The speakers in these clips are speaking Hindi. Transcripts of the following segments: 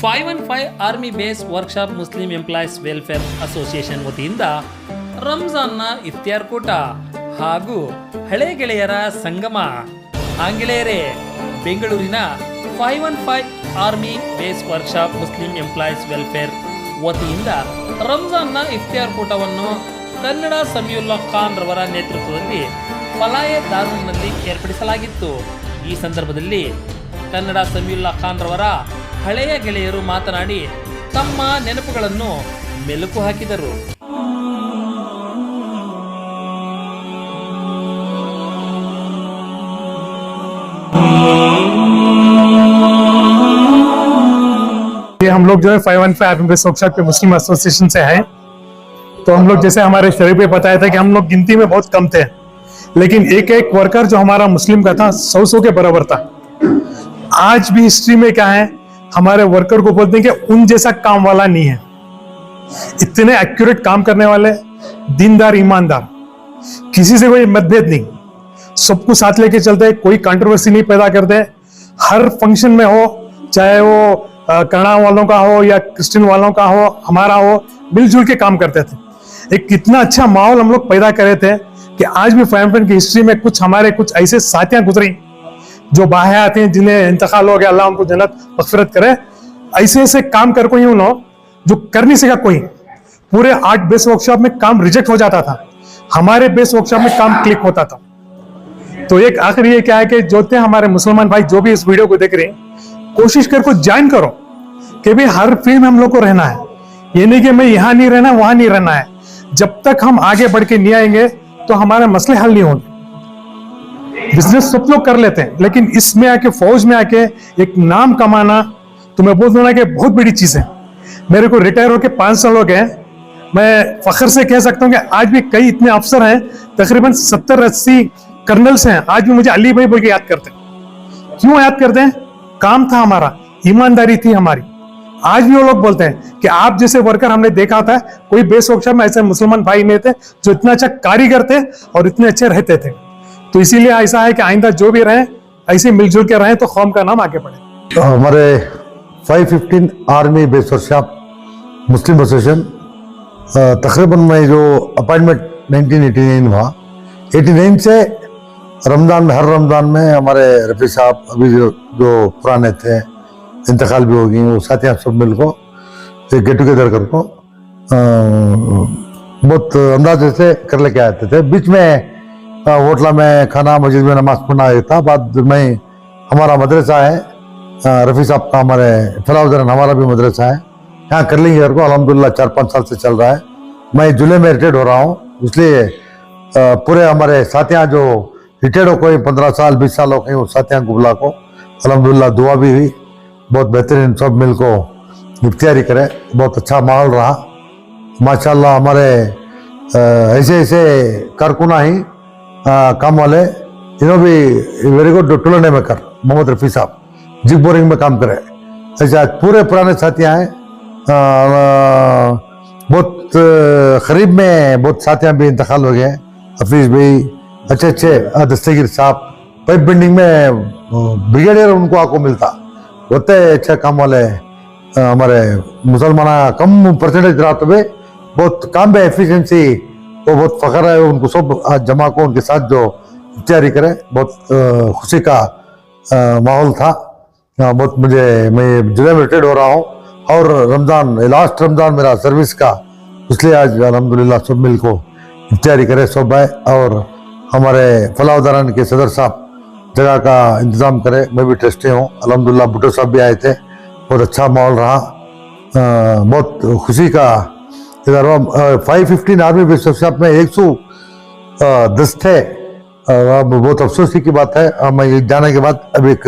515 army base workshop Muslim employees welfare association ವತಿಯಿಂದ ರಂಜಾನ್ನ ಇಫ್ತಿಯಾರ್ ಕೂಟ ಹಾಗೂ ಹಳೆ ಗೆಳೆಯರ ಸಂಗಮ. ಆಂಗ್ಲೇಯರೇ, ಬೆಂಗಳೂರಿನ 515 army base workshop Muslim employees welfare ವತಿಯಿಂದ ರಂಜಾನ್ನ ಇಫ್ತಿಯಾರ್ ಕೂಟವನ್ನು ಕನ್ನಡ ಸಮೀವುಲ್ಲಾ ಖಾನ್ ರವರ ನೇತೃತ್ವದಲ್ಲಿ ಫಲಾಯೆ ದಾರೂನ್ನಲ್ಲಿ ಏರ್ಪಡಿಸಲಾಗಿತ್ತು. ಈ ಸಂದರ್ಭದಲ್ಲಿ ಕನ್ನಡ ಸಮೀವುಲ್ಲಾ ಖಾನ್ ರವರ ಹಳೆಯ ಗೆಳೆಯರು ಮಾತನಾಡಿ ತಮ್ಮ ನೆನಪುಗಳನ್ನು ಮೆಲುಕು ಹಾಕಿದರು. हम लोग जो है 515 आर्मी बेस वर्कशॉप के मुस्लिम एसोसिएशन से हैं, तो हम लोग जैसे हमारे शरीफ पे बताया था कि हम लोग गिनती में बहुत कम थे, लेकिन एक एक वर्कर जो हमारा मुस्लिम का था 100 के बराबर था. आज भी हिस्ट्री में क्या है, हमारे वर्कर को बोलते हैं कि उन जैसा काम वाला नहीं है. इतने एक्यूरेट काम करने वाले, दीनदार, ईमानदार, किसी से कोई मतभेद नहीं, सबको साथ लेके चलते हैं, कोई कंट्रोवर्सी नहीं पैदा करते. हर फंक्शन में हो, चाहे वो कनाडा वालों का हो या क्रिश्चियन वालों का हो, हमारा हो, मिलजुल के काम करते थे. एक कितना अच्छा माहौल हम लोग पैदा करे थे कि आज भी 515 की हिस्ट्री में हमारे कुछ ऐसे साथियां गुजरी जो बाहर आते हैं, जिन्हें इंतकाल हो गया, अल्लाह उनको जन्नत मग़फ़िरत करे. ऐसे ऐसे काम कर कोई उन्होंने जो कर नहीं सका कोई. पूरे 8 बेस वर्कशॉप में काम रिजेक्ट हो जाता था, हमारे बेस वर्कशॉप में काम क्लिक होता था. तो एक आखिर ये क्या है कि जो थे हमारे मुसलमान भाई जो भी इस वीडियो को देख रहे हैं, कोशिश कर को ज्वाइन करो कि भाई हर फील्ड में हम लोग को रहना है. ये नहीं कि मैं यहाँ नहीं रहना, वहां नहीं रहना है. जब तक हम आगे बढ़ के नहीं आएंगे तो हमारे मसले हल नहीं होंगे. बिजनेस सब लोग कर लेते हैं, लेकिन इसमें आके फौज में आके एक नाम कमाना, तो मैं बोल दूं ना कि बहुत बड़ी चीज है. मेरे को रिटायर होके 5 साल हो गए. मैं फख्र से कह सकता हूँ कि आज भी कई इतने अफसर हैं, तकरीबन 70-80 कर्नल्स हैं, आज भी मुझे अली भाई बोल के याद करते हैं. क्यों याद करते हैं? काम था हमारा, ईमानदारी थी हमारी. आज भी वो लोग बोलते हैं कि आप जैसे वर्कर हमने देखा था, कोई बेस वर्कशॉप में ऐसे मुसलमान भाई नहीं थे जो इतना अच्छा कारीगर थे और इतने अच्छे रहते थे. तो इसीलिए ऐसा है कि आइंदा जो भी रहे ऐसे मिलजुल के रहें तो कौम का नाम आगे बढ़े. तो हमारे 515 आर्मी बेस वर्कशॉप मुस्लिम एसोसिएशन तकरीबन में जो अपॉइंटमेंट 1989 हुआ, 89 से रमज़ान में, हर रमज़ान में हमारे रफ़ी साहब अभी जो पुराने थे, इंतकाल भी हो गई, वो साथियाँ सब मिल को एक गेट टुगेदर कर को बहुत अंदाजे से कर लेके आते थे. बीच में होटला में खाना, मस्जिद में नमाज पढ़ना था. बाद में हमारा मदरसा है, रफ़ी साहब का, हमारे फलाउद्दीन हमारा भी मदरसा है, यहाँ कर लेंगे घर को. अल्हम्दुलिल्लाह 4-5 साल से चल रहा है. मैं जुलाई में रिटायर्ड हो रहा हूँ, इसलिए पूरे हमारे साथियाँ जो रिटायर्ड हो, कोई 15 साल 20 साल हो गए, वो साथियाँ को बुला को अल्हम्दुलिल्लाह दुआ भी हुई. बहुत बेहतरीन सब मिल को इफ्तियारी करे, बहुत अच्छा माहौल रहा माशाल्लाह. हमारे ऐसे ऐसे कारकुना ही काम वाले, इन्हों भी वेरी गुड टुलने में कर मोहम्मद रफ़ी साहब जिग बोरिंग में काम करे. ऐसे आज पूरे पुराने साथियाँ हैं. बहुत करीब में बहुत साथियाँ भी इंतकाल हो गए. हफीज़ भाई, अच्छे अच्छे दस्तगीर साहब, पाइप बिल्डिंग में ब्रिगेडियर उनको आपको मिलता होते अच्छे काम वाले. हमारे मुसलमान कम परसेंटेज रहा तो भी बहुत काम में एफिशिएंसी, वो बहुत फ़ख्र है उनको सब आज जमा को उनके साथ जो तैयारी करे. बहुत खुशी का माहौल था. बहुत मैं जुलाई में रिटायर्ड हो रहा हूँ और रमज़ान लास्ट रमज़ान मेरा सर्विस का, इसलिए आज अल्हम्दुलिल्लाह सब मिल को तैयारी करे सब आए. और हमारे फलाउद्दीन के सदर साहब जगह का इंतज़ाम करे. मैं भी ट्रस्टी हूँ अल्हम्दुलिल्लाह. भुट्टो साहब भी आए थे, बहुत अच्छा माहौल रहा. बहुत खुशी का इधर 515 आर्मी बेस वर्कशॉप में 110 थे. बहुत अफसोस की बात है. मैं जाने के बाद अब एक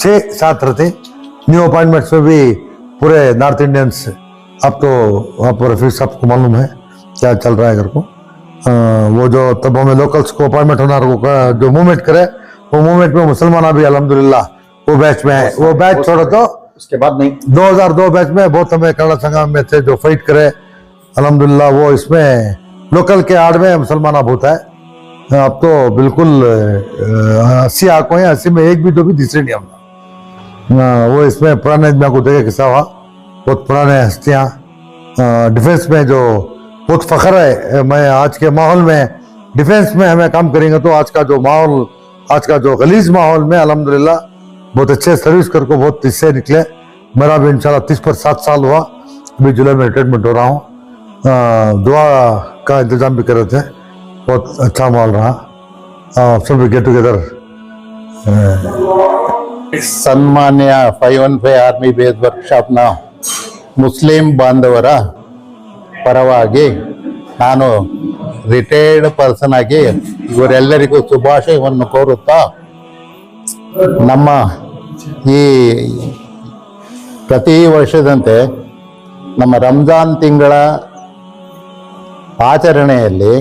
6-7 रहते न्यू अपॉइंटमेंट्स में भी पूरे नॉर्थ इंडियंस. अब तो आप रफ़ी साहब को मालूम है क्या चल रहा है घर को. वो जो तब हमें लोकल्स को अपॉइंटमेंट होना जो मूवमेंट करे, वो मूवमेंट में मुसलमान भी अल्हम्दुलिल्लाह वो बैच में है. वो बैच छोड़ो तो उसके बाद नहीं, 2002 बैच में बहुत हमें कन्नड़ा संगम में थे जो फाइट करे अल्हम्दुलिल्लाह. वो इसमें लोकल के आड़ में मुसलमान बहुत है. अब तो बिल्कुल 80 आंकों हैं, 80 में एक भी दो भी तीसरे नहीं. हम वो इसमें पुराने मैं को देखे किस्सा हुआ, बहुत पुराने हस्तियाँ डिफेंस में जो बहुत फख्र है। मैं आज के माहौल में डिफेंस में हमें काम करेंगे तो आज का जो माहौल, आज का जो गलीज माहौल में अल्हम्दुलिल्लाह बहुत अच्छे सर्विस करके बहुत इससे निकले। मेरा भी इंशाल्लाह 30 पर 7 साल हुआ, अभी जुलाई में रिटायरमेंट हो रहा हूँ। दुआ का इंतजाम भी कर रहे थे, बहुत अच्छा माहौल रहा। सब गेट टुगेदर। ಸನ್ಮಾನ್ಯ 515 ಆರ್ಮಿ ಬೇಸ್ ವರ್ಕ್ಶಾಪ್ನ ಮುಸ್ಲಿಂ ಬಾಂಧವರ ಪರವಾಗಿ ನಾನು ರಿಟೈರ್ಡ್ ಪರ್ಸನ್ ಆಗಿ ಇವರೆಲ್ಲರಿಗೂ ಶುಭಾಶಯವನ್ನು ಕೋರುತ್ತಾ, ನಮ್ಮ ಈ ಪ್ರತಿ ವರ್ಷದಂತೆ ನಮ್ಮ ರಂಜಾನ್ ತಿಂಗಳ ಆಚರಣೆಯಲ್ಲಿ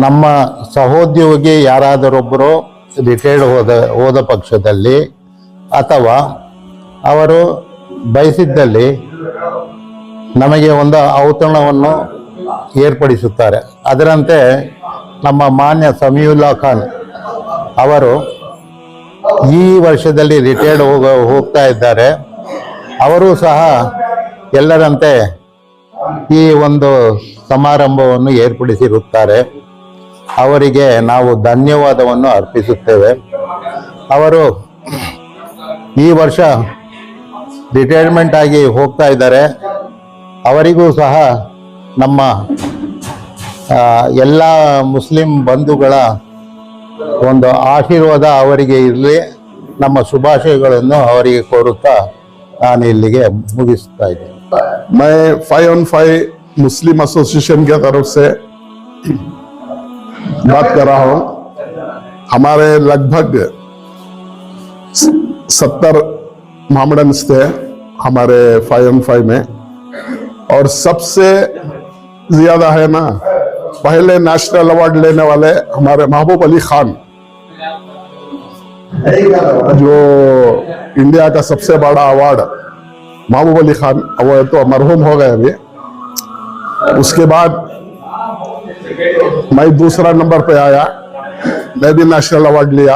ನಮ್ಮ ಸಹೋದ್ಯೋಗಿ ಯಾರಾದರೊಬ್ಬರು ರಿಟೈರ್ಡ್ ಹೋದ ಪಕ್ಷದಲ್ಲಿ ಅಥವಾ ಅವರು ಬಯಸಿದ್ದಲ್ಲಿ ನಮಗೆ ಒಂದು ಔತಣವನ್ನು ಏರ್ಪಡಿಸುತ್ತಾರೆ. ಅದರಂತೆ ನಮ್ಮ ಮಾನ್ಯ ಸಮೀವುಲ್ಲಾ ಖಾನ್ ಅವರು ಈ ವರ್ಷದಲ್ಲಿ ರಿಟೈರ್ಡ್ ಹೋಗ್ತಾ ಇದ್ದಾರೆ. ಅವರು ಸಹ ಎಲ್ಲರಂತೆ ಈ ಒಂದು ಸಮಾರಂಭವನ್ನು ಏರ್ಪಡಿಸಿರುತ್ತಾರೆ. ಅವರಿಗೆ ನಾವು ಧನ್ಯವಾದವನ್ನು ಅರ್ಪಿಸುತ್ತೇವೆ. ಅವರು ಈ ವರ್ಷ ರಿಟೈರ್ಮೆಂಟ್ ಆಗಿ ಹೋಗ್ತಾ ಇದ್ದಾರೆ. ಅವರಿಗೂ ಸಹ ನಮ್ಮ ಎಲ್ಲ ಮುಸ್ಲಿಂ ಬಂಧುಗಳ ಒಂದು ಆಶೀರ್ವಾದ ಅವರಿಗೆ ಇರಲಿ, ನಮ್ಮ ಶುಭಾಶಯಗಳನ್ನು ಅವರಿಗೆ ಕೋರುತ್ತಾ ನಾನು ಇಲ್ಲಿಗೆ ಮುಗಿಸ್ತಾ ಇದ್ದೇನೆ. मैं 515 मुस्लिम एसोसिएशन की तरफ से बात कर रहा हूं। हमारे लगभग 70 मोहम्मडन्स थे हमारे 515 में, और सबसे ज्यादा है ना पहले नेशनल अवार्ड लेने वाले हमारे महबूब अली खान, जो इंडिया का सबसे बड़ा अवार्ड महबूब अली खान, वो तो मरहूम हो गए अभी। उसके बाद मैं दूसरा नंबर पे आया, मैं भी नेशनल अवार्ड लिया।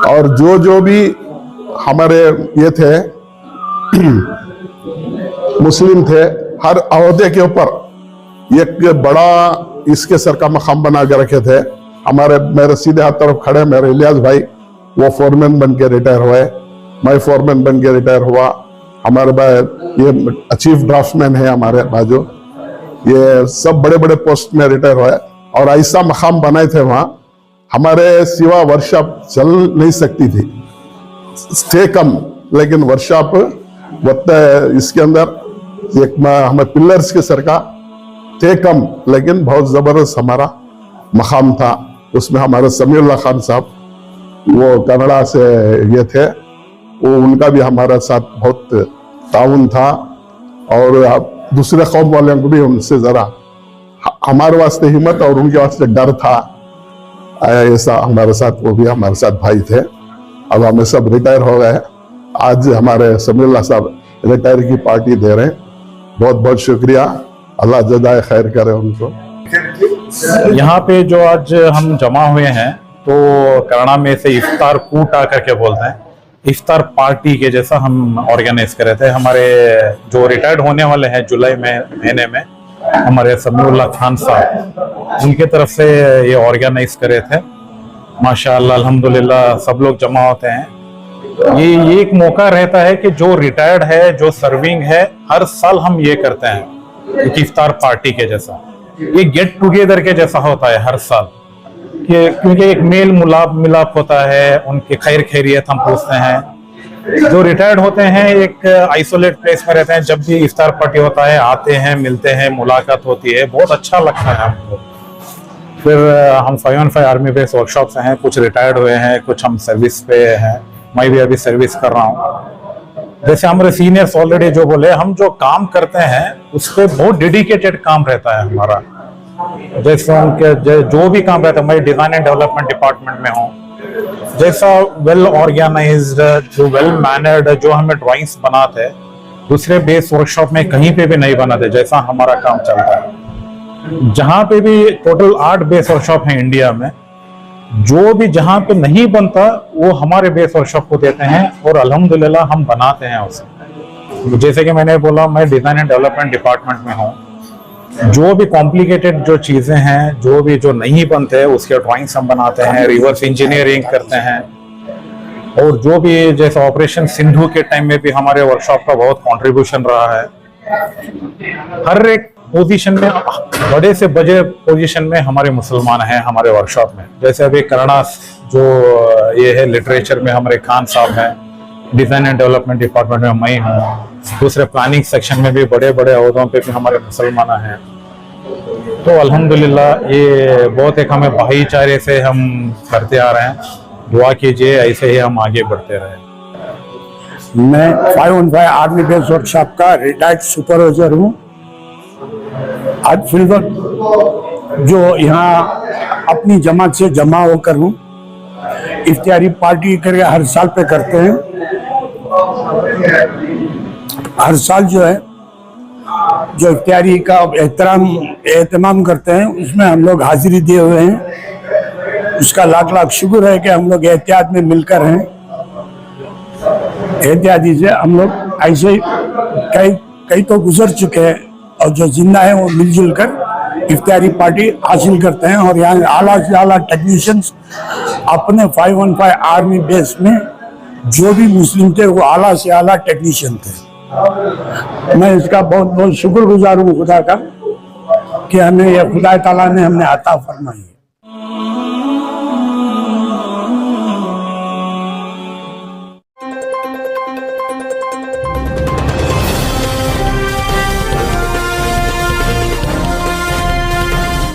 और जो भी हमारे ये थे मुस्लिम थे, हर अहदे के ऊपर एक बड़ा इसके सर का मकाम बना के रखे थे। हमारे मेरे सीधे हाथ तरफ खड़े मेरे इलियास भाई, वो फोरमैन बन के रिटायर हुए, मैं फोरमैन बन के रिटायर हुआ। हमारे भाई ये चीफ ड्राफ्टमैन है हमारे बाजू, ये सब बड़े बड़े पोस्ट में रिटायर हुए। और ऐसा मकाम बनाए थे वहां, हमारे सिवा वर्कशॉप चल नहीं सकती थी, स्टे कम, लेकिन वर्कशॉप इसके अंदर एक हमें पिलर्स के सर का थे कम, लेकिन बहुत जबरदस्त हमारा मकाम था। उसमें हमारे समीउल्लाह खान साहब, वो कनाडा से ये थे, वो उनका भी हमारे साथ बहुत ताउन था। और दूसरे कौम वालों को भी उनसे जरा हमारे वास्ते हिम्मत और उनके वास्ते डर था, ऐसा हमारे साथ वो भी हमारे साथ भाई थे। अब हमें सब रिटायर हो गए। आज हमारे समीउल्लाह साहब रिटायर की पार्टी दे रहे हैं, बहुत बहुत शुक्रिया, अल्लाह जज़ाए खैर करे उनको। यहाँ पे जो आज हम जमा हुए हैं तो कनाडा में से इफ्तार कूटा करके बोलते हैं, इफ्तार पार्टी के जैसा हम ऑर्गेनाइज करे थे। हमारे जो रिटायर्ड होने वाले हैं जुलाई महीने में, हमारे समीउल्लाह खान साहब, उनके तरफ से ये ऑर्गेनाइज करे थे। माशाअल्लाह अल्हम्दुलिल्लाह सब लोग जमा होते हैं। ये एक मौका रहता है कि जो रिटायर्ड है, जो सर्विंग है, हर साल हम ये करते हैं एक इफ्तार पार्टी के जैसा, ये गेट टुगेदर के जैसा होता है हर साल, क्योंकि एक मेल मिलाप होता है, उनके खैर खैरियत हम पूछते हैं। जो रिटायर्ड होते हैं एक आइसोलेट प्लेस में रहते हैं, जब भी इफ्तार पार्टी होता है आते हैं, मिलते हैं, मुलाकात होती है, बहुत अच्छा लगता है हमको। फिर हम 515 आर्मी बेस वर्कशॉप से हैं, कुछ रिटायर्ड हुए हैं, कुछ हम सर्विस पे हैं, मैं भी अभी सर्विस कर रहा हूँ। जैसे हमारे सीनियर्स ऑलरेडी जो बोले, हम जो काम करते हैं उस पर बहुत डेडिकेटेड काम रहता है हमारा। जैसे उनके जो भी काम रहता है, मैं डिजाइन एंड डेवलपमेंट डिपार्टमेंट में हूँ, जैसा वेल ऑर्गेनाइज्ड, जो वेल मैनर्ड, जो हमें ड्राइंग्स बनाते हैं दूसरे बेस वर्कशॉप में कहीं पे भी नहीं बनाते, जैसा हमारा काम चलता है। जहाँ पे भी टोटल 8 बेस वर्कशॉप है इंडिया में, जो भी जहाँ पे नहीं बनता वो हमारे बेस वर्कशॉप को देते हैं और अल्हम्दुलिल्लाह हम बनाते हैं उसे। जैसे कि मैंने बोला, मैं डिजाइन एंड डेवलपमेंट डिपार्टमेंट में हूँ। जो भी कॉम्प्लिकेटेड जो चीजें हैं, जो नहीं बनते, उसके ड्राइंग्स हम बनाते हैं, रिवर्स इंजीनियरिंग करते हैं। और जो भी जैसे ऑपरेशन सिंधु के टाइम में भी हमारे वर्कशॉप का बहुत कंट्रीब्यूशन रहा है। हर एक पोजीशन में, बड़े से बड़े पोजीशन में हमारे मुसलमान हैं हमारे वर्कशॉप में। जैसे अभी करना जो ये है लिटरेचर में हमारे खान साहब हैं, डिजाइन एंड डेवलपमेंट डिपार्टमेंट में मैं हूँ, दूसरे प्लानिंग सेक्शन में भी बड़े बड़े ओहदों पे भी हमारे मुसलमान हैं। तो अल्हम्दुलिल्लाह ये बहुत एक हमें भाईचारे से हम करते आ रहे हैं। दुआ कीजिए ऐसे ही हम आगे बढ़ते रहें। मैं 515 आर्मी बेस वर्कशॉप का रिटायर्ड सुपरवाइजर हूँ। आज फिलहाल जो यहाँ अपनी जमात से जमा होकर हूँ, इफ्तियारी पार्टी करके हर साल पे करते हैं। हर साल जो है जो इफ्तियारी का एहतमाम करते हैं, उसमें हम लोग हाजिरी दिए हुए हैं। उसका लाख लाख शुक्र है कि हम लोग एहतियात में मिलकर हैं। एहतियाती से हम लोग ऐसे कई तो गुजर चुके हैं और जो जिंदा है वो मिलजुल कर इफ्तियारी पार्टी हासिल करते हैं। और यहाँ आला से आला टेक्नीशियंस अपने 515 आर्मी बेस में जो भी मुस्लिम थे वो आला से आला टेक्नीशियन थे। मैं इसका बहुत बहुत शुक्रगुजार हूँ खुदा का कि हमें यह खुदा ताला ने हमने अता फरमाई।